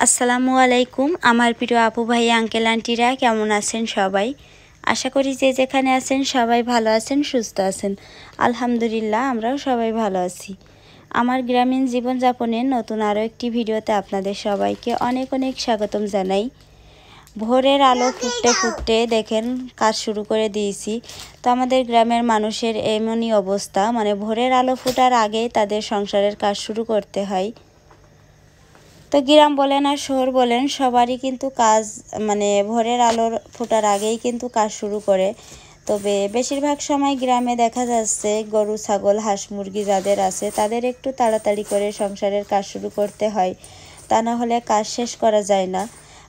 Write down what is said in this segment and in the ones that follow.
আসসালামু আলাইকুম আমার প্রিয় আপু ভাই আঙ্কেল আন্টিরা কেমন আছেন সবাই। আশা করি যে যেখানে আছেন সবাই ভালো আছেন, সুস্থ আছেন। আলহামদুলিল্লাহ আমরাও সবাই ভালো আছি। আমার গ্রামীণ জীবনযাপনের নতুন আরও একটি ভিডিওতে আপনাদের সবাইকে অনেক অনেক স্বাগতম জানাই। ভোরের আলো ফুটতে ফুটতে দেখেন কাজ শুরু করে দিয়েছি। তো আমাদের গ্রামের মানুষের এমনই অবস্থা, মানে ভোরের আলো ফোটার আগেই তাদের সংসারের কাজ শুরু করতে হয়। তো গ্রাম বলেন আর শহর বলেন সবারই কিন্তু কাজ মানে ভোরের আলোর ফোটার আগেই কিন্তু কাজ শুরু করে। তবে বেশিরভাগ সময় গ্রামে দেখা যাচ্ছে গরু ছাগল হাঁস মুরগি যাদের আছে তাদের একটু তাড়াতাড়ি করে সংসারের কাজ শুরু করতে হয়, তা না হলে কাজ শেষ করা যায় না।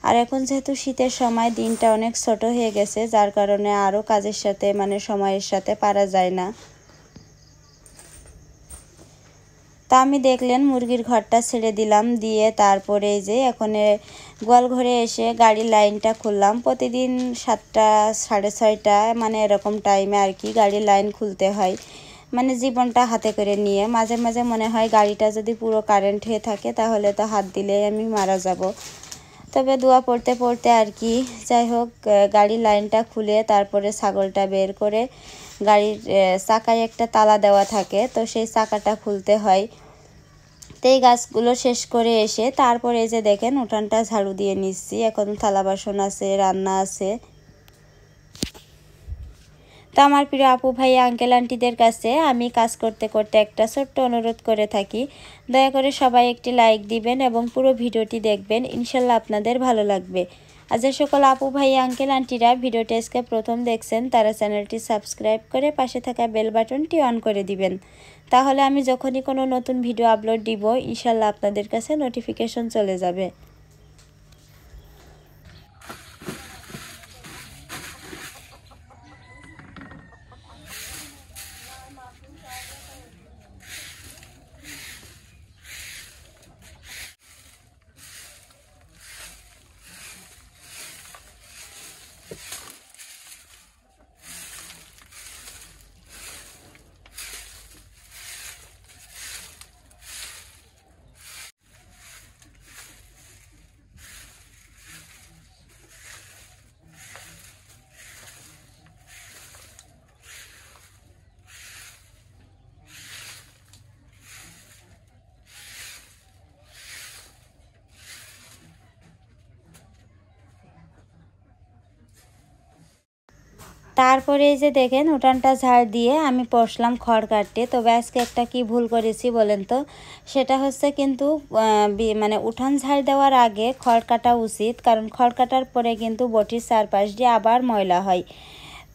আর এখন যেহেতু শীতের সময় দিনটা অনেক ছোট হয়ে গেছে, যার কারণে আরও কাজের সাথে সময়ের সাথে পারা যায় না। তা আমি দেখলেন মুরগির ঘরটা ছেড়ে দিলাম, দিয়ে তারপরে যে এখন গোয়াল ঘরে এসে গাড়ির লাইনটা খুললাম। প্রতিদিন 7টা 6:30 মানে এরকম টাইমে আর কি গাড়ির লাইন খুলতে হয়, মানে জীবনটা হাতে করে নিয়ে। মাঝে মাঝে মনে হয় গাড়িটা যদি পুরো কারেন্ট হয়ে থাকে তাহলে তো হাত দিলেই আমি মারা যাব। তবে দোয়া পড়তে পড়তে আর কি, যাই হোক গাড়ির লাইনটা খুলে তারপরে ছাগলটা বের করে গাড়ির চাকায় একটা তালা দেওয়া থাকে, তো সেই চাকাটা খুলতে হয়। তো এই গাছগুলো শেষ করে এসে তারপরে এই যে দেখেন উঠানটা ঝাড়ু দিয়ে নিচ্ছি। এখন থালা বাসন আছে, রান্না আছে। তো আমার প্রিয় আপু ভাই আঙ্কেল আন্টিদের কাছে আমি কাজ করতে করতে একটা ছোট্ট অনুরোধ করে থাকি, দয়া করে সবাই একটি লাইক দিবেন এবং পুরো ভিডিওটি দেখবেন, ইনশাল্লাহ আপনাদের ভালো লাগবে। আর যে সকল আপু ভাই আঙ্কেল আন্টিরা ভিডিওটি আজকে প্রথম দেখছেন তারা চ্যানেলটি সাবস্ক্রাইব করে পাশে থাকা বেল বাটনটি অন করে দিবেন, তাহলে আমি যখনই কোনো নতুন ভিডিও আপলোড দিব ইনশাল্লাহ আপনাদের কাছে নোটিফিকেশন চলে যাবে। তারপরে এই যে দেখেন উঠানটা ঝাড় দিয়ে আমি বসলাম খড় কাটতে। তবে আজকে একটা কি ভুল করেছি বলেন তো, সেটা হচ্ছে কিন্তু মানে উঠান ঝাড় দেওয়ার আগে খড় কাটা উচিত, কারণ খড় কাটার পরে কিন্তু বটির চারপাশ দিয়ে আবার ময়লা হয়।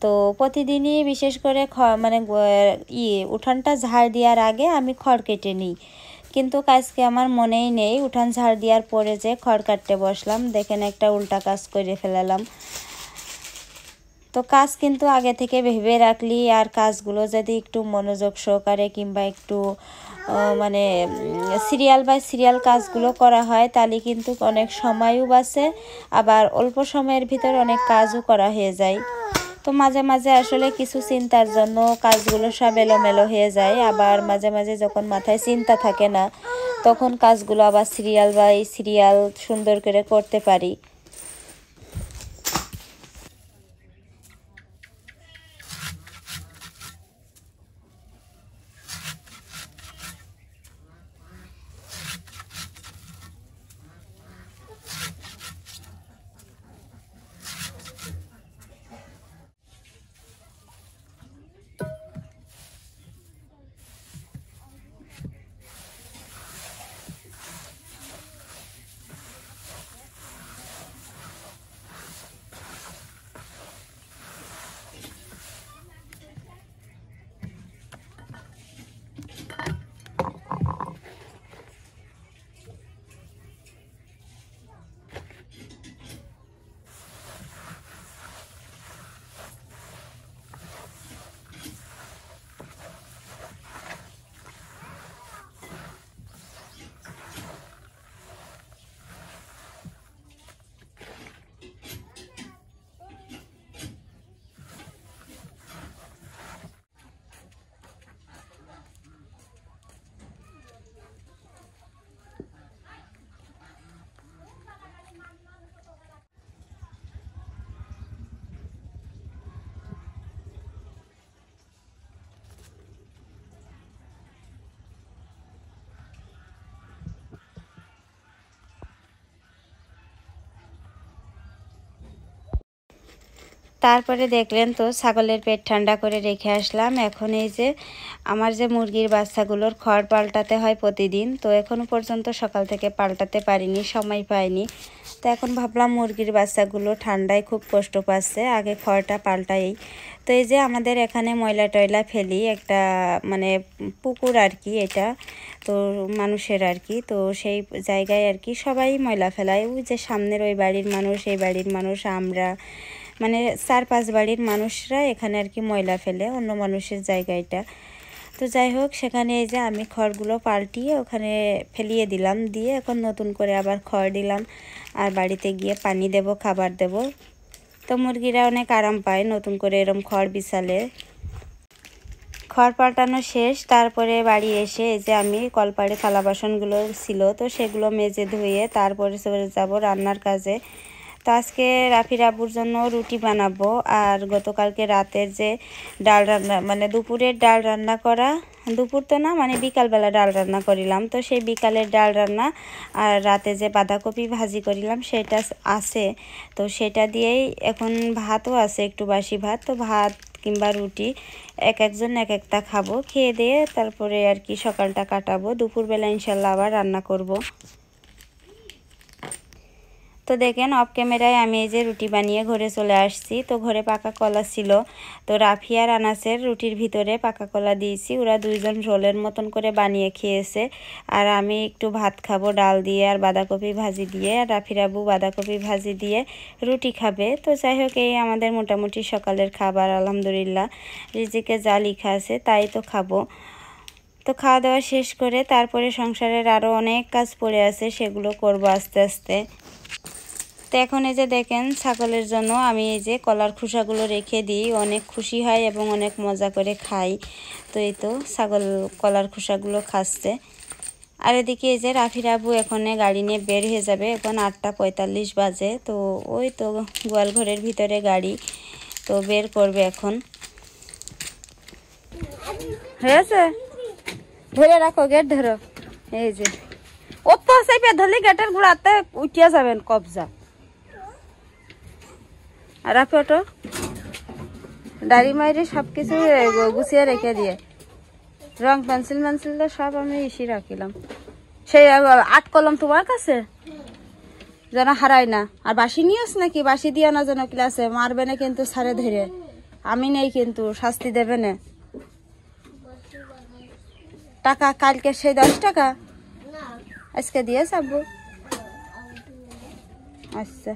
তো প্রতিদিনই বিশেষ করে মানে উঠানটা ঝাড় দেওয়ার আগে আমি খড় কেটে নিই, কিন্তু আজকে আমার মনেই নেই। উঠান ঝাড় দেওয়ার পরে যে খড় কাটতে বসলাম, দেখেন একটা উল্টা কাজ করে ফেলালাম। তো কাজ কিন্তু আগে থেকে ভেবে রাখলি আর কাজগুলো যদি একটু মনোযোগ সহকারে কিংবা একটু মানে সিরিয়াল বাই সিরিয়াল কাজগুলো করা হয় তাহলে কিন্তু অনেক সময়ও বাঁচে, আবার অল্প সময়ের ভিতর অনেক কাজও করা হয়ে যায়। তো মাঝে মাঝে আসলে কিছু চিন্তার জন্য কাজগুলো সব এলোমেলো হয়ে যায়, আবার মাঝে মাঝে যখন মাথায় চিন্তা থাকে না তখন কাজগুলো আবার সিরিয়াল বাই সিরিয়াল সুন্দর করে করতে পারি। তারপরে দেখলেন তো ছাগলের পেট ঠান্ডা করে রেখে আসলাম। এখন এই যে আমার যে মুরগির বাচ্চাগুলোর খড় পাল্টাতে হয় প্রতিদিন, তো এখনও পর্যন্ত সকাল থেকে পাল্টাতে পারিনি, সময় পাইনি। তো এখন ভাবলাম মুরগির বাচ্চাগুলো ঠান্ডায় খুব কষ্ট পাচ্ছে, আগে খড়টা পাল্টাই। তো এই যে আমাদের এখানে ময়লা টয়লা ফেলি একটা মানে পুকুর আর কি, এটা তো মানুষের আর কি, তো সেই জায়গায় আর কি সবাই ময়লা ফেলায়। ওই যে সামনের ওই বাড়ির মানুষ, এই বাড়ির মানুষ, আমরা মানে 4-5 বাড়ির মানুষরা এখানে আর কি ময়লা ফেলে অন্য মানুষের জায়গাটা। তো যাই হোক, সেখানে এই যে আমি খড়গুলো পাল্টিয়ে ওখানে ফেলিয়ে দিলাম, দিয়ে এখন নতুন করে আবার খড় দিলাম আর বাড়িতে গিয়ে পানি দেব, খাবার দেব। তো মুরগিরা অনেক আরাম পায় নতুন করে এরম খড় বিছালে। খড় পাল্টানো শেষ, তারপরে বাড়ি এসে এই যে আমি কলপাড়ে থালা বাসনগুলো ছিল তো সেগুলো মেজে ধুয়ে তারপরে চলে যাব রান্নার কাজে। তো আজকে রাফির আব্বুর জন্য রুটি বানাবো, আর গতকালকে রাতের যে ডাল রান্না মানে দুপুরের ডাল রান্না করা, দুপুর তো না মানে বিকালবেলা ডাল রান্না করিলাম, তো সেই বিকালের ডাল রান্না আর রাতে যে বাঁধাকপি ভাজি করিলাম সেটা আছে। তো সেটা দিয়েই এখন ভাতও আছে, একটু বাসি ভাত, তো ভাত কিংবা রুটি একজন এক একটা খাবো, খেয়ে দিয়ে তারপরে আর কি সকালটা কাটাবো। দুপুরবেলা ইনশাল্লাহ আবার রান্না করব। তো দেখেন অফ ক্যামেরায় আমি এই যে রুটি বানিয়ে ঘরে চলে আসছি। তো ঘরে পাকা কলা ছিল, তো রাফি আর আনাসের রুটির ভিতরে পাকা কলা দিয়েছি, ওরা দুইজন রোলের মতন করে বানিয়ে খেয়েছে। আর আমি একটু ভাত খাবো ডাল দিয়ে আর বাঁধাকপি ভাজি দিয়ে, আর রাফির আব্বু বাঁধাকপি ভাজি দিয়ে রুটি খাবে। তো যাই হোক, এই আমাদের মোটামুটি সকালের খাবার, আলহামদুলিল্লাহ রিজিকে যা লেখা আছে তাই তো খাবো। তো খাওয়া দাওয়া শেষ করে তারপরে সংসারের আরও অনেক কাজ পড়ে আছে, সেগুলো করব আস্তে আস্তে। তো এখন এই যে দেখেন ছাগলের জন্য আমি এই যে কলার খোসাগুলো রেখে দিই, অনেক খুশি হয় এবং অনেক মজা করে খাই। তো এই তো ছাগল কলার খোসাগুলো খাচ্ছে। আর এদিকে এই যে রাফির আব্বু এখন গাড়ি নিয়ে বের হয়ে যাবে, এখন 8:45 বাজে। তো ওই তো গোয়াল ঘরের ভিতরে গাড়ি, তো বের করবে এখন। হয়েছে, ধরে রাখো, গেট ধরো। এই যে ও তো সাইপে ধরলে গেটের গোড়াতে উঠিয়া যাবেন কবজা। আর রাফি অটো দাড়ি মাইরে সব কিছু গুছিয়ে রেখে দিয়ে, রং পেন্সিল মেন্সিল সব আমি ইসি রাখিলাম। সেই 8 কলম তোমার কাছে যেন হারাই না। আর বাসি নিয়েছ নাকি? বাসি দিও না যেন ক্লাসে, মারবে না কিন্তু ছাড়ে ধরে। আমি নেই কিন্তু, শাস্তি দেবে না। টাকা কালকে সেই 10 টাকা আজকে দিয়ে যাবো। আচ্ছা,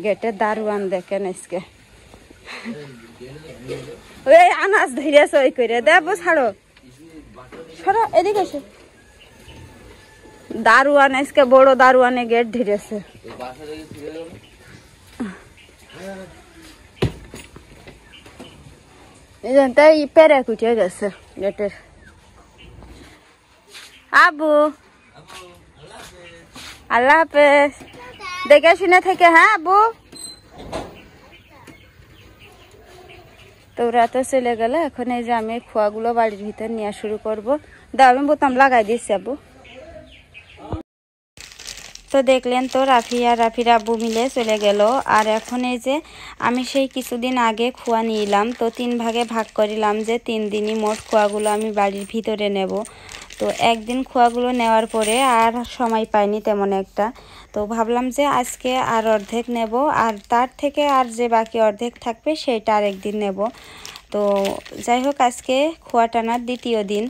গেটের দারোয়ান দেখেন আজকে ওই আনাজ ধরেছে ওই করে দেবো। ছাড়ো সরো, এদিকে এসে। দারোয়ান আজকে বড় দারোয়ানে গেট ধরেছে। তাই পেরে কুটিয়ে গেছে গেটের। আবু আল্লাহ হাফেজ, দেখে শুনে থেকে। হ্যাঁ আবু। তো ওরা তো চলে গেলে, এখন এই যে আমি খোয়াগুলো বাড়ির ভিতর নেওয়া শুরু করবো। দাও, আমি বোতাম লাগাই দিচ্ছি আবু। তো দেখলেন তো রাফি আর রাফির আব্বু মিলে চলে গেল। আর এখন এই যে আমি সেই কিছুদিন আগে খোয়া নিলাম, তো 3 ভাগে ভাগ করিলাম যে 3 দিনই মোট খোয়াগুলো আমি বাড়ির ভিতরে নেব। তো একদিন খোয়াগুলো নেওয়ার পরে আর সময় পাইনি তেমন একটা, তো ভাবলাম যে আজকে আর অর্ধেক নেব, আর তার থেকে আর যে বাকি অর্ধেক থাকবে সেটা আর একদিন নেব। তো যাই হোক, আজকে খোয়া টানার দ্বিতীয় দিন।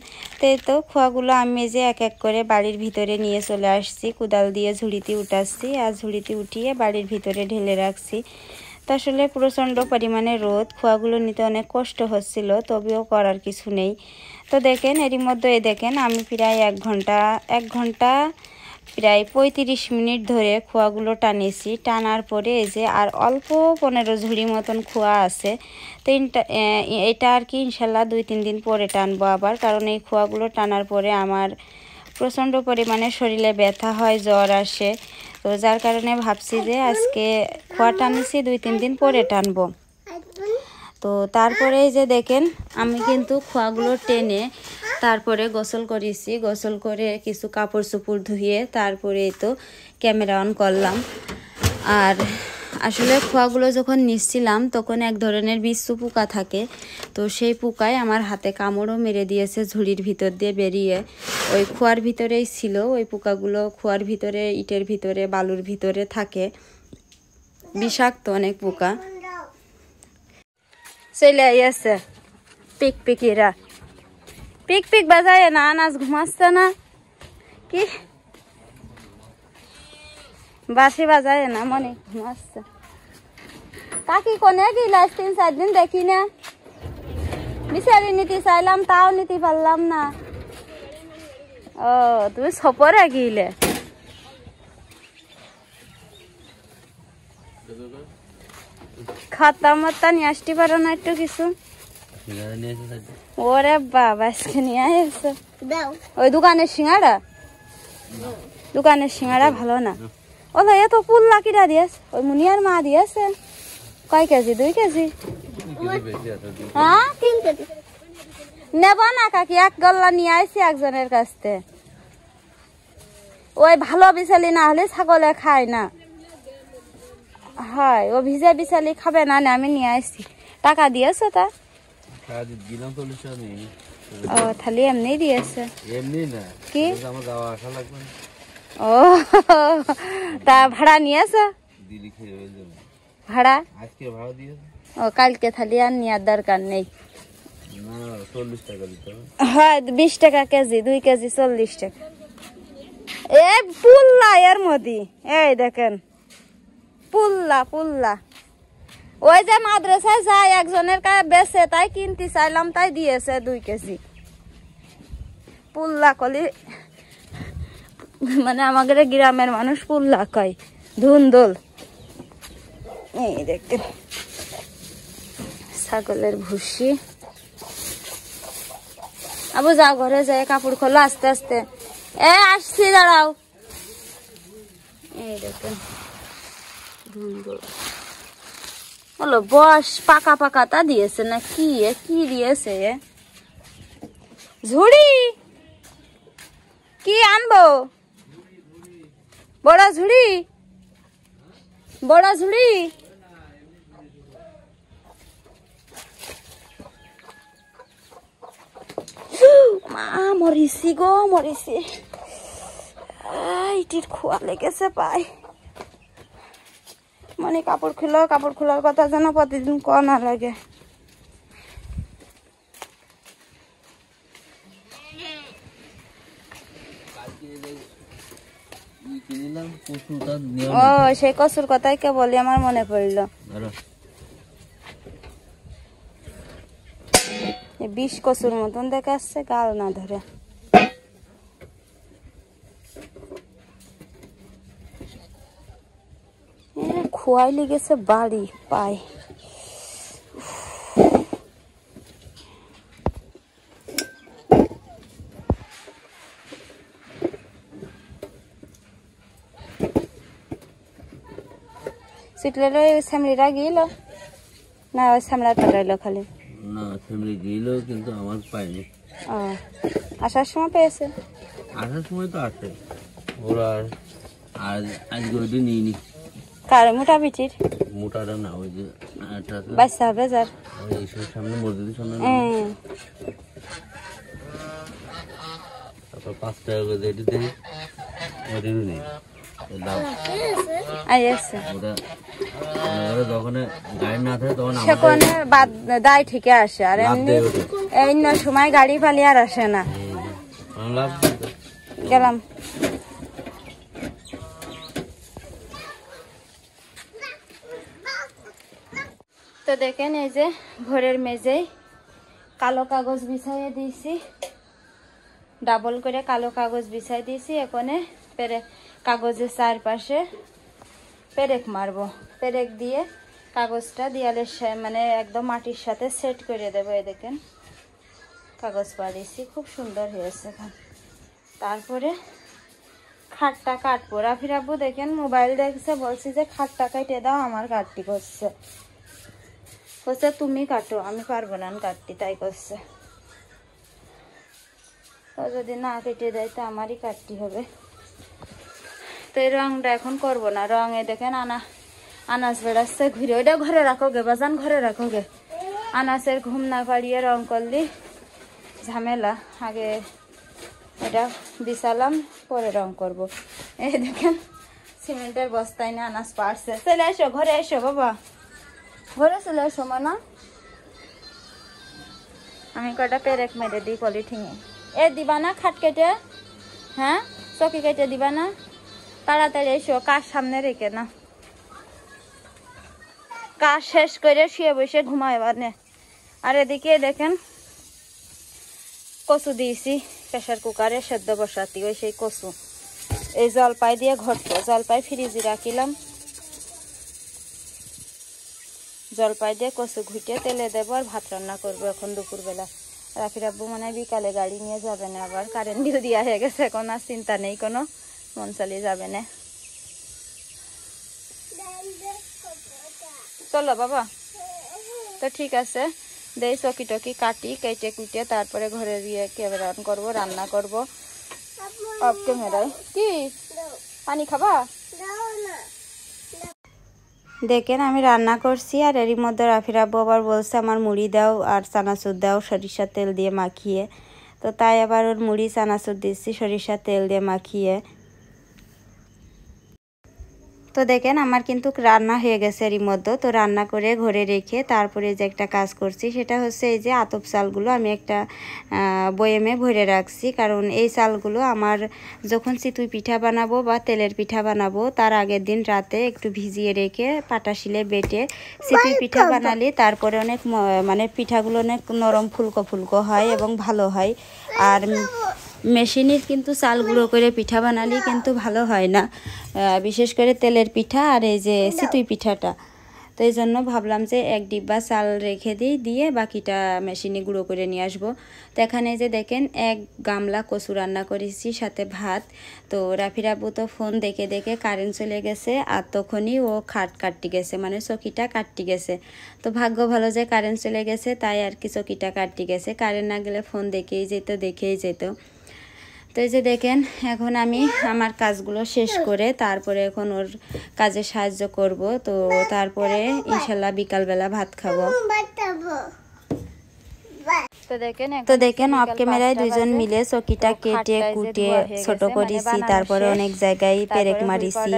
তো খোয়াগুলো আমি যে এক এক করে বাড়ির ভিতরে নিয়ে চলে আসছি, কোদাল দিয়ে ঝুড়িতে উঠাচ্ছি, আর ঝুড়িতে উঠিয়ে বাড়ির ভিতরে ঢেলে রাখছি। তো আসলে প্রচণ্ড পরিমাণে রোদ, খোয়াগুলো নিতে অনেক কষ্ট হচ্ছিল, তবেও করার কিছু নেই। তো দেখেন এরই মধ্যে দেখেন আমি প্রায় 1 ঘন্টা প্রায় 35 মিনিট ধরে খোয়াগুলো টানিয়েছি। টানার পরে এই যে আর অল্প 15 ঝুড়ি মতন খোয়া আছে। তো এটা আর কি ইনশাল্লাহ 2-3 দিন পরে টানবো আবার, কারণ এই খোয়াগুলো টানার পরে আমার প্রচণ্ড পরিমাণে শরীরে ব্যথা হয়, জ্বর আসে। তো যার কারণে ভাবছি যে আজকে খোয়া টানিয়েছি, 2-3 দিন পরে টানবো। তো তারপরে যে দেখেন আমি কিন্তু খোয়াগুলো টেনে তারপরে গোসল করেছি, গোসল করে কিছু কাপড় চোপড় ধুয়ে তারপরে তো ক্যামেরা অন করলাম। আর আসলে খোয়াগুলো যখন নিচ্ছিলাম তখন এক ধরনের বিচ্ছু পোকা থাকে, তো সেই পোকায় আমার হাতে কামড়ও মেরে দিয়েছে ঝুড়ির ভিতর দিয়ে বেরিয়ে। ওই খোয়ার ভিতরেই ছিল ওই পোকাগুলো, খোয়ার ভিতরে, ইটের ভিতরে, বালুর ভিতরে থাকে, বিষাক্ত অনেক পোকা। চলে আইয়াছে পিক পিকিরা, পিক পিক বাজায় না, আনাজ ঘুমাচ্ছে না কি, বাসি বাজায় না, মনে ঘুমাচ্ছে। কাকি কোনে গেলা 3-4 দিন দেখি না, বিচারি নিতে চাইলাম তাও নিতে পারলাম না। ও তুমি সপরে গিলে, খাতা মাতা নিয়ে আসতে পারো না একটু কিছু? ওরে বাবা, আজকে নিয়ে এসো। ওই দোকানের সিঙ্গাড়া, দোকানের সিঙ্গাড়া ভালো না। ওলো এত পুল্লা কিরা দিয়েছে, ওই মুনিয়ার মা দিয়েছে। কয় কেজি? 2 কেজি? হ্যাঁ 3 কেজি নেব না কাকি, এক গল্লা নিয়ে আসছি একজনের কাছ থেকে। ওই ভালো বিছালি না হলে ছাগলে খায় না, হয় ও ভিজে বিছালি খাবে না, আমি নিয়ে আসছি। টাকা দিয়েছে তা? ও তাহলে এমনি দিয়েছে। কি ও তা ভাড়া নিয়েছে? ভাড়া ও কালকে থালি আর নেওয়ার দরকার নেই। হ্যাঁ 20 টাকা কেজি, 2 কেজি 40 টাকা। এ পুল্লা এর মধ্যে, এই দেখেন পুল্লা পুল্লা। ওই যে মাদ্রাসায় যায় একজনের কাছে বেচে, তাই কিনতে চাইলাম, তাই দিয়েছে 2 কেজি পুল্লা কলি। মানে আমাদের গ্রামের মানুষ পুল্লা কয়, ধুন্দল। এই দেখেন ছাগলের ভুসি। আবু যাও ঘরে যায়, কাপড় খোলো আস্তে আস্তে। এ আসছি, দাঁড়াও। এই দেখেন ধুন্দল বলো, বস পাকা পাকা তা দিয়েছে না কি, কি দিয়েছে? ঝুড়ি কি আনবো? বড় ঝুড়ি, বড় ঝুড়ি। মা মরিছি গো, মরিছি। ইটির খোয়া লেগেছে পায়। মানে কাপড় খুলো, কাপড় খোলার কথা যেন প্রতিদিন ক না লাগে। ও সেই কচুর কথাই কে বলি, আমার মনে পড়লো। 20 কচুর মতন দেখাচ্ছে, গাল না ধরে। খোয়াই লেগেছে বাড়ি পায়। সিটলের ওই শ্যামলিরা গিল না, ওই শ্যামলাটা রইলো খালি? না ফ্যামিলি গিল, কিন্তু আমার পাইনি। ও আসার সময় পেয়েছে? আসার সময় তো আসে ওরা, আর আজকে ওইটা নিইনি। কার মোটা পিচির? মোটাটা না, ওই যে বাচ্চা হবে যার ওই সামনে মসজিদের সামনে। তারপর 5 টাকা করে যেটি দেয় ওইটারও নেই দাম। ওটা যখন গাড়ি না থাকে তখন সেখানে বাদ দায় ঠিকই আসে, আর এমনি এই সময় গাড়ি পালি আর আসে না। গেলাম। তো দেখেন এই যে ঘরের মেঝে কালো কাগজ বিছাইয়ে দিয়েছি, ডাবল করে কালো কাগজ বিছাই দিয়েছি। এখানে কাগজের চারপাশে পেরেক মারবো, পেরেক দিয়ে কাগজটা দেয়ালের মানে একদম মাটির সাথে সেট করে দেবো। এই দেখেন কাগজ পাড়িয়েছি, খুব সুন্দর হয়েছে। তারপরে খাটটা কাটবো। রাফির আব্বু দেখেন মোবাইল দেখছে, বলছি যে খাটটা কাটে দাও, আমার কাটটি করছে। তুমি কাটো, আমি পারবো না কাটতে, তাই করছে। ও যদি না কেটে দেয় তো আমারই কাটতে হবে। তো এই রংটা এখন করবো না, রঙে দেখেন আনাজ বেড়াচ্ছে ঘুরে, ওইটা ঘরে রাখো গে বাজান, ঘরে রাখো গে। আনাসের ঘুম না পাড়িয়ে রং করলি ঝামেলা, আগে এটা বিছালাম পরে রং করব। এই দেখেন সিমেন্টের বস্তায় না আনাজ পাড়ছে। চলে এসো ঘরে, এসো বাবা, ঘরে চলে এসো মানা। আমি কটা পেরেক মেরে দিই পলিথিনে। এ দিবা না খাট কেটে? হ্যাঁ চকি কেটে দিবা না? তাড়াতাড়ি এসো, কাজ সামনে রেখে না, কাজ শেষ করে শুয়ে বসে ঘুমায় নে। আর এদিকে দেখেন কচু দিয়েছি প্রেশার কুকারে সেদ্ধ বসাতি, ওই সেই কচু। এই জলপাই দিয়ে ঘটতো, জলপাই ফ্রিজে রাখিলাম, জলপাই দিয়ে কচু ঘুটে তেলে দেবো আর ভাত রান্না করবো এখন দুপুরবেলা। রাফির আব্বু মানে বিকালে গাড়ি নিয়ে যাবে না, আবার কারেন্ট বিল দেওয়া হয়ে গেছে, এখন আর চিন্তা নেই, কোনো মন চালিয়ে যাবে না। চলো বাবা, তো ঠিক আছে, দেই চকি টকি কাটি, কেটে কুটে তারপরে ঘরে গিয়ে ক্যামেরা অন করবো, রান্না করবো অফ ক্যামেরায়। কি পানি খাবা? দেখেন আমি রান্না করছি, আর এরই মধ্যে রাফির আব্বু আবার বলছে আমার মুড়ি দাও আর চানাচুর দাও সরিষার তেল দিয়ে মাখিয়ে। তো তাই আবার ওর মুড়ি চানাচুর দিচ্ছি সরিষার তেল দিয়ে মাখিয়ে। তো দেখেন আমার কিন্তু রান্না হয়ে গেছে এরই মধ্যে। তো রান্না করে ঘরে রেখে তারপরে যে একটা কাজ করছি সেটা হচ্ছে এই যে আতপ চালগুলো আমি একটা বয়েমে ভরে রাখছি, কারণ এই চালগুলো আমার যখন চিতই পিঠা বানাবো বা তেলের পিঠা বানাবো তার আগের দিন রাতে একটু ভিজিয়ে রেখে পাটা শিলে বেটে চিতই পিঠা বানালে তারপরে অনেক মানে পিঠাগুলো অনেক নরম ফুলকো ফুলকো হয় এবং ভালো হয়। আর মেশিনের কিন্তু চাল গুঁড়ো করে পিঠা বানালে কিন্তু ভালো হয় না, বিশেষ করে তেলের পিঠা আর এই যে চিতই পিঠাটা। তো এই জন্য ভাবলাম যে এক ডিব্বা চাল রেখে দিই, দিয়ে বাকিটা মেশিনে গুঁড়ো করে নিয়ে আসবো। তো এখানে যে দেখেন এক গামলা কচু রান্না করেছি সাথে ভাত। তো রাফির আব্বু তো ফোন দেখে দেখে কারেন্ট চলে গেছে, আর তখনই ও খাট কাটতে গেছে, মানে চকিটা কাটতে গেছে। তো ভাগ্য ভালো যে কারেন্ট চলে গেছে, তাই আর কি চকিটা কাটতে গেছে, কারেন্ট না গেলে ফোন দেখেই যেত। তো এই যে দেখেন এখন আমি আমার কাজগুলো শেষ করে তারপরে এখন ওর কাজে সাহায্য করব। তো তারপরে ইনশাল্লাহ বিকালবেলা ভাত খাবো। তো দেখেন অফ ক্যামেরায় দুজন মিলে চকিটা কেটে কুটে ছোট করেছি, তারপরে অনেক জায়গায় পেরেক মারিছি।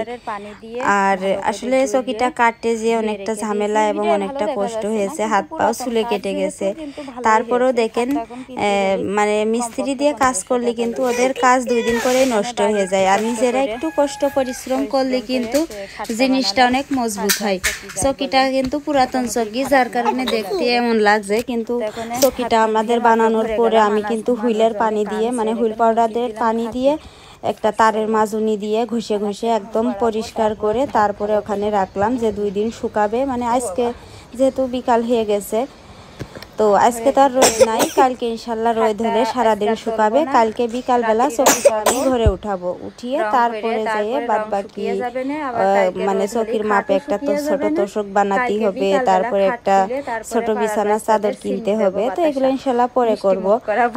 আর আসলে চকিটা কাটতে যে অনেকটা ঝামেলা এবং অনেকটা কষ্ট হয়েছে, হাত পাও ছুলে কেটে গেছে। তারপরেও দেখেন মানে মিস্ত্রি দিয়ে কাজ করলে কিন্তু ওদের কাজ 2 দিন করেই নষ্ট হয়ে যায়, আর নিজেরা একটু কষ্ট পরিশ্রম করলে কিন্তু জিনিসটা অনেক মজবুত হয়। চকিটা কিন্তু পুরাতন চকি, যার কারণে দেখতে এমন লাগছে, কিন্তু চকিটা আমাদের বানানোর পরে আমি কিন্তু হুইলের পানি দিয়ে মানে হুইল পাউডারের পানি দিয়ে একটা তারের মাজুনি দিয়ে ঘষে ঘষে একদম পরিষ্কার করে তারপরে ওখানে রাখলাম যে 2 দিন শুকাবে। মানে আজকে যেহেতু বিকাল হয়ে গেছে, তো আজকে তো আর রোদ নাই, কালকে ইনশাল্লাহ রোদ হলে সারাদিন শুকাবে। কালকে বিকালবেলা চকিটা আমি ঘরে উঠাবো, উঠিয়ে তারপরে যেয়ে বাদ বাকি মানে চকির মাপে একটা তো ছোট তোষক বানাতে হবে, তারপরে একটা ছোট বিছানার চাদর কিনতে হবে। তো এগুলো ইনশাল্লাহ পরে করব,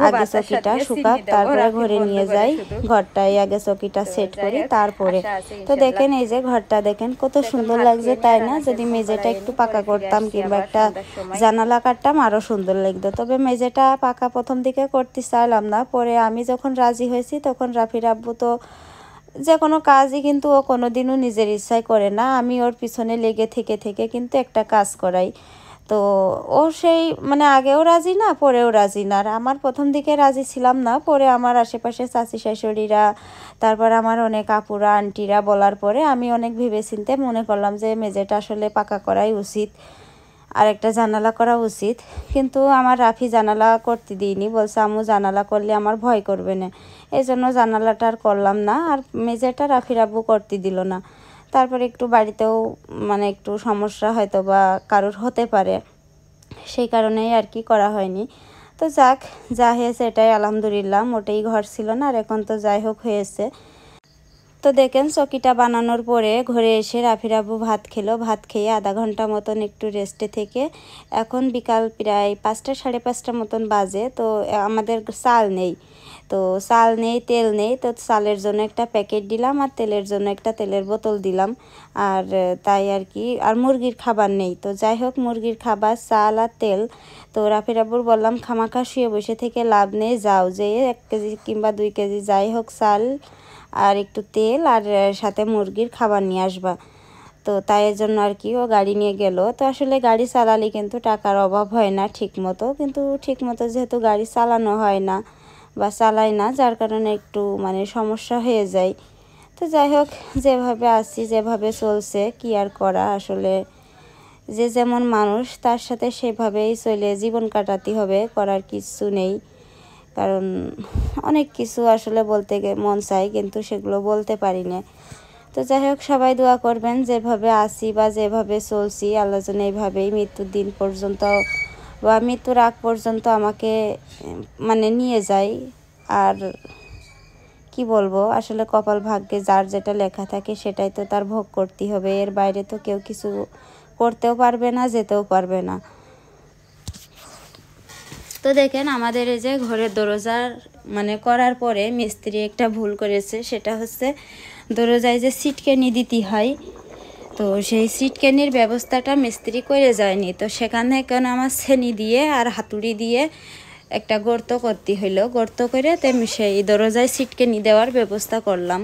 আগে চকিটা শুকাক তারপরে ঘরে নিয়ে যাই, ঘরটাই আগে চকিটা সেট করি তারপরে। তো দেখেন এই যে ঘরটা দেখেন কত সুন্দর লাগছে, তাই না? যদি মেঝেটা একটু পাকা করতাম কিংবা একটা জানালা কাটতাম আরো সুন্দর লাগতো। তবে মেঝেটা পাকা প্রথম দিকে করতে চাইলাম না, পরে আমি যখন রাজি হয়েছি তখন রাফির আব্বু তো যে কোনো কাজই কিন্তু ও কোনোদিনও নিজের ইচ্ছায় করে না, আমি ওর পিছনে লেগে থেকে কিন্তু একটা কাজ করাই। তো ও সেই মানে আগেও রাজি না পরেও রাজি না, আর আমার প্রথম দিকে রাজি ছিলাম না, পরে আমার আশেপাশে চাচি শাশুড়িরা তারপর আমার অনেক আপুরা আন্টিরা বলার পরে আমি অনেক ভেবেচিন্তে মনে করলাম যে মেঝেটা আসলে পাকা করাই উচিত আর একটা জানালা করা উচিত। কিন্তু আমার রাফি জানালা করতে দিইনি, বলছে আম্মু জানালা করলে আমার ভয় করবে না, এই জন্য জানালাটা আর করলাম না। আর মেঝেটা রাফির আব্বু করতে দিল না। তারপরে একটু বাড়িতেও মানে একটু সমস্যা হয়তো বা কারোর হতে পারে, সেই কারণেই আর কি করা হয়নি। তো যাক, যা হয়েছে এটাই আলহামদুলিল্লাহ, মোটেই ঘর ছিল না, আর এখন তো যাই হোক হয়েছে। তো দেখেন চকিটা বানানোর পরে ঘরে এসে রাফির আব্বু ভাত খেলো, ভাত খেয়ে আধা ঘন্টা মতন একটু রেস্টে থেকে এখন বিকাল প্রায় 5টা সাড়ে 5টা মতন বাজে। তো আমাদের চাল নেই, তো চাল নেই, তেল নেই, তো চালের জন্য একটা প্যাকেট দিলাম আর তেলের জন্য একটা তেলের বোতল দিলাম। আর তাই আর কি, আর মুরগির খাবার নেই। তো যাই হোক, মুরগির খাবার, চাল আর তেল। তো রাফির আব্বুর বললাম খামাখা শুয়ে বসে থেকে লাভ নেই, যাও যেয়ে 1 কেজি কিংবা 2 কেজি যাই হোক চাল আর একটু তেল আর সাথে মুরগির খাবার নিয়ে আসবা। তো তাই জন্য আর কি ও গাড়ি নিয়ে গেল। তো আসলে গাড়ি চালালে কিন্তু টাকার অভাব হয় না ঠিক মতো, কিন্তু ঠিক মতো যেহেতু গাড়ি চালানো হয় না বা চালাই না, যার কারণে একটু মানে সমস্যা হয়ে যায়। তো যাই হোক, যেভাবে আছি যেভাবে চলছে কি আর করা, আসলে যে যেমন মানুষ তার সাথে সেভাবেই চলে জীবন কাটাতে হবে, করার কিছু নেই। কারণ অনেক কিছু আসলে বলতে মন চায়, কিন্তু সেগুলো বলতে পারি না। তো যাই হোক, সবাই দোয়া করবেন, যেভাবে আছি বা যেভাবে চলছি আল্লাহ যেন এইভাবেই মৃত্যুর দিন পর্যন্ত বা মৃত্যুর আগ পর্যন্ত আমাকে মানে নিয়ে যায়। আর কি বলবো, আসলে কপাল ভাগ্যে যার যেটা লেখা থাকে সেটাই তো তার ভোগ করতেই হবে, এর বাইরে তো কেউ কিছু করতেও পারবে না, যেতেও পারবে না। তো দেখেন আমাদের এই যে ঘরের দরজার মানে করার পরে মিস্ত্রি একটা ভুল করেছে, সেটা হচ্ছে দরজায় যে সিটকানি দিতে হয়, তো সেই সিটকানির ব্যবস্থাটা মিস্ত্রি করে যায়নি। তো সেখানে কেন আমার ছেনি দিয়ে আর হাতুড়ি দিয়ে একটা গর্ত করতে হইলো, গর্ত করে তেমনি সেই দরজায় সিটকানি দেওয়ার ব্যবস্থা করলাম।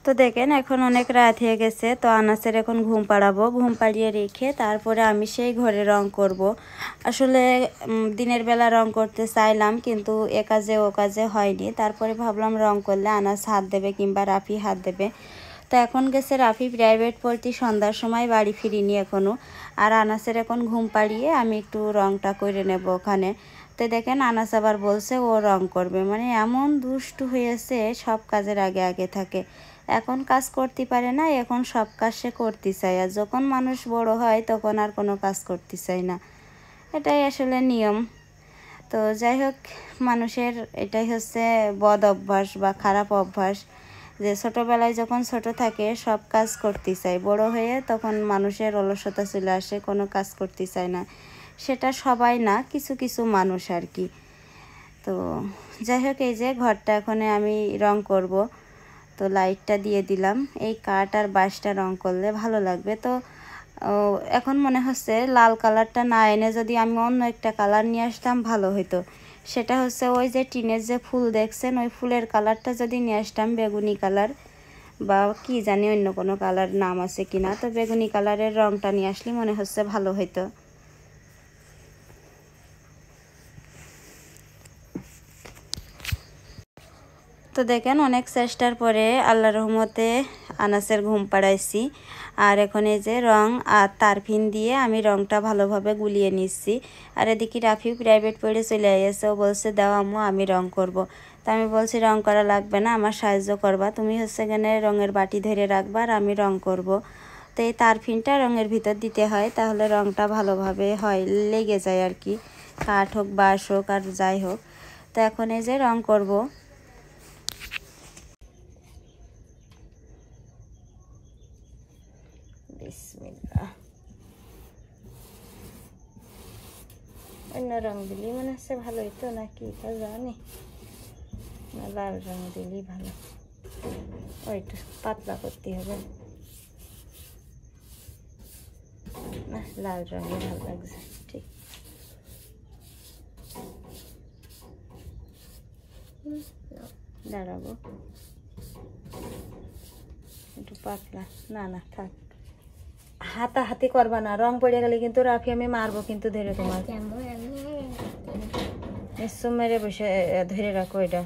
তো দেখেন এখন অনেক রাত হয়ে গেছে, তো আনাসের এখন ঘুম পাড়াবো, ঘুম পাড়িয়ে রেখে তারপরে আমি সেই ঘরে রং করব। আসলে দিনের বেলা রং করতে চাইলাম, কিন্তু এ কাজে ও কাজে হয়নি। তারপরে ভাবলাম রং করলে আনাস হাত দেবে কিংবা রাফি হাত দেবে। তো এখন গেছে রাফি প্রাইভেট পড়তে, সন্ধ্যার সময় বাড়ি ফিরিনি এখনও। আর আনাসের এখন ঘুম পাড়িয়ে আমি একটু রংটা করে নেব ওখানে। তো দেখেন আনাস আবার বলছে ও রং করবে, মানে এমন দুষ্টু হয়েছে, সব কাজের আগে আগে থাকে। এখন কাজ করতে পারে না, এখন সব কাজ সে করতে চায়। আর যখন মানুষ বড় হয় তখন আর কোনো কাজ করতে চায় না, এটাই আসলে নিয়ম। তো যাই হোক, মানুষের এটাই হচ্ছে বদ অভ্যাস বা খারাপ অভ্যাস, যে ছোটোবেলায় যখন ছোট থাকে সব কাজ করতে চায়, বড় হয়ে তখন মানুষের অলসতা চলে আসে, কোনো কাজ করতে চায় না। সেটা সবাই না, কিছু কিছু মানুষ আর কি। তো যাই হোক, এই যে ঘরটা এখন আমি রং করব। তো লাইটটা দিয়ে দিলাম, এই কাঠ আর বাঁশটা রং করলে ভালো লাগবে। তো এখন মনে হচ্ছে লাল কালারটা না এনে যদি আমি অন্য একটা কালার নিয়ে আসতাম ভালো হতো। সেটা হচ্ছে ওই যে টিনের যে ফুল দেখছেন, ওই ফুলের কালারটা যদি নিয়ে আসতাম, বেগুনি কালার বা কি জানি অন্য কোনো কালার নাম আছে কিনা, তো বেগুনি কালারের রংটা নিয়ে আসলে মনে হচ্ছে ভালো হতো। তো দেখেন অনেক চেষ্টার পরে আল্লাহর রহমতে আনাসের ঘুম পাড়াইছি। আর এখন এই যে রং আর তারফিন দিয়ে আমি রংটা ভালোভাবে গুলিয়ে নিচ্ছি। আর এদিকে রাফি প্রাইভেট পড়ে চলে আসছে, ও বলছে দাও আম্মু আমি রং করব। তা আমি বলছি রং করা লাগবে না, আমার সাহায্য করবা, তুমি হচ্ছে এখানে রঙের বাটি ধরে রাখবা আর আমি রং করব। তো এই তারফিনটা রঙের ভিতর দিতে হয়, তাহলে রংটা ভালোভাবে হয়, লেগে যায় আর কি, কাঠ হোক বাঁশ হোক আর যাই হোক। তো এখন এই যে রং করব। বিসমিল্লাহ। অন্য রং দিলেই মনে হচ্ছে ভালো হইতো নাকি তা জানি না, লাল রং দিলেই ভালো। ওইটা পাতলা করতে হবে না, লাল রঙে ভালো লাগছে, ঠিক। দাঁড়াবো একটু পাতলা, না না থাক, হাতাহাতি করবা না, রং পড়ে গেলে কিন্তু রাফি আমি মারবো কিন্তু ধরে, তোমার নিশ্চয় মেরে বসে ধরে রাখো এটা।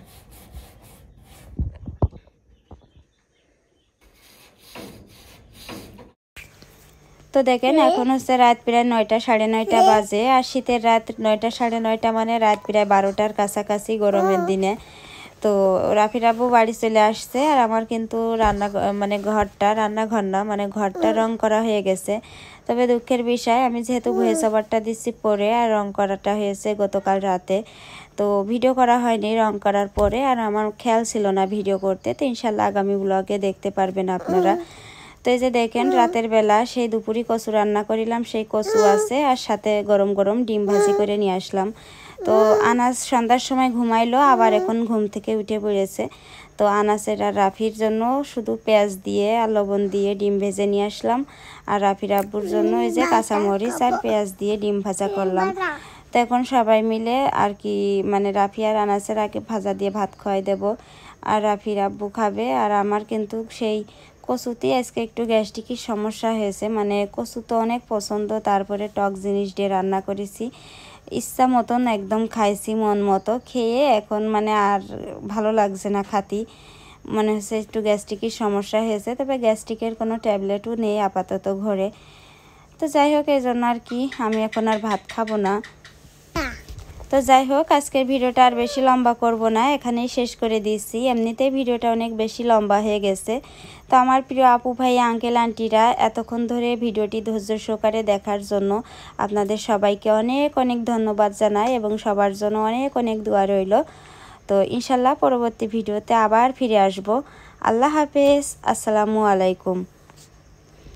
তো দেখেন এখন হচ্ছে রাত প্রায় 9টা 9:30 বাজে। আর শীতের রাত 9টা 9:30 মানে রাত প্রায় 12টার কাছাকাছি গরমের দিনে। তো রাফির আব্বু বাড়ি চলে আসছে, আর আমার কিন্তু মানে রান্নাঘর না, মানে ঘরটা রং করা হয়ে গেছে। তবে দুঃখের বিষয়, আমি যেহেতু ভয়েস ওভারটা দিচ্ছি পরে, আর রং করাটা হয়েছে গতকাল রাতে। তো ভিডিও করা হয়নি রং করার পরে, আর আমার খেয়াল ছিল না ভিডিও করতে। তো ইনশাল্লাহ আগামী ব্লগে দেখতে পারবেন আপনারা। তো এই যে দেখেন রাতের বেলা সেই দুপুরি কচু রান্না করিলাম, সেই কচু আছে আর সাথে গরম গরম ডিম ভাজি করে নিয়ে আসলাম। তো আনাজ সন্ধ্যার সময় ঘুমাইলো, আবার এখন ঘুম থেকে উঠে পড়েছে। তো আনাসের আর রাফির জন্য শুধু পেঁয়াজ দিয়ে আর লবণ দিয়ে ডিম ভেজে নিয়ে আসলাম, আর রাফির আব্বুর জন্য এই যে কাঁচামরিচ আর পেঁয়াজ দিয়ে ডিম ভাজা করলাম। তো এখন সবাই মিলে আর কি মানে রাফি আর আনাসের আগে ভাজা দিয়ে ভাত খাওয়াই দেব, আর রাফির আব্বু খাবে। আর আমার কিন্তু সেই কচুতে আজকে একটু গ্যাস্ট্রিকের সমস্যা হয়েছে, মানে কচু তো অনেক পছন্দ, তারপরে টক জিনিস দিয়ে রান্না করেছি, ইচ্ছা মতন একদম খাইছি, মন মতো খেয়ে এখন মানে আর ভালো লাগছে না খাতি, মনে হচ্ছে একটু গ্যাস্ট্রিকের সমস্যা হয়েছে। তবে গ্যাস্ট্রিকের কোনো ট্যাবলেটও নেই আপাতত ঘরে। তো যাই হোক, এই জন্য আর কি আমি এখন আর ভাত খাবো না। তো যাই হোক, আজকের ভিডিওটা আর বেশি লম্বা করব না, এখানেই শেষ করে দিচ্ছি। এমনিতেই ভিডিওটা অনেক বেশি লম্বা হয়ে গেছে। তো আমার প্রিয় আপু ভাই আঙ্কেল আন্টিরা এতক্ষণ ধরে ভিডিওটি ধৈর্য সহকারে দেখার জন্য আপনাদের সবাইকে অনেক অনেক ধন্যবাদ জানাই, এবং সবার জন্য অনেক অনেক দোয়া রইল। তো ইনশাল্লাহ পরবর্তী ভিডিওতে আবার ফিরে আসব। আল্লাহ হাফেজ, আসসালামু আলাইকুম।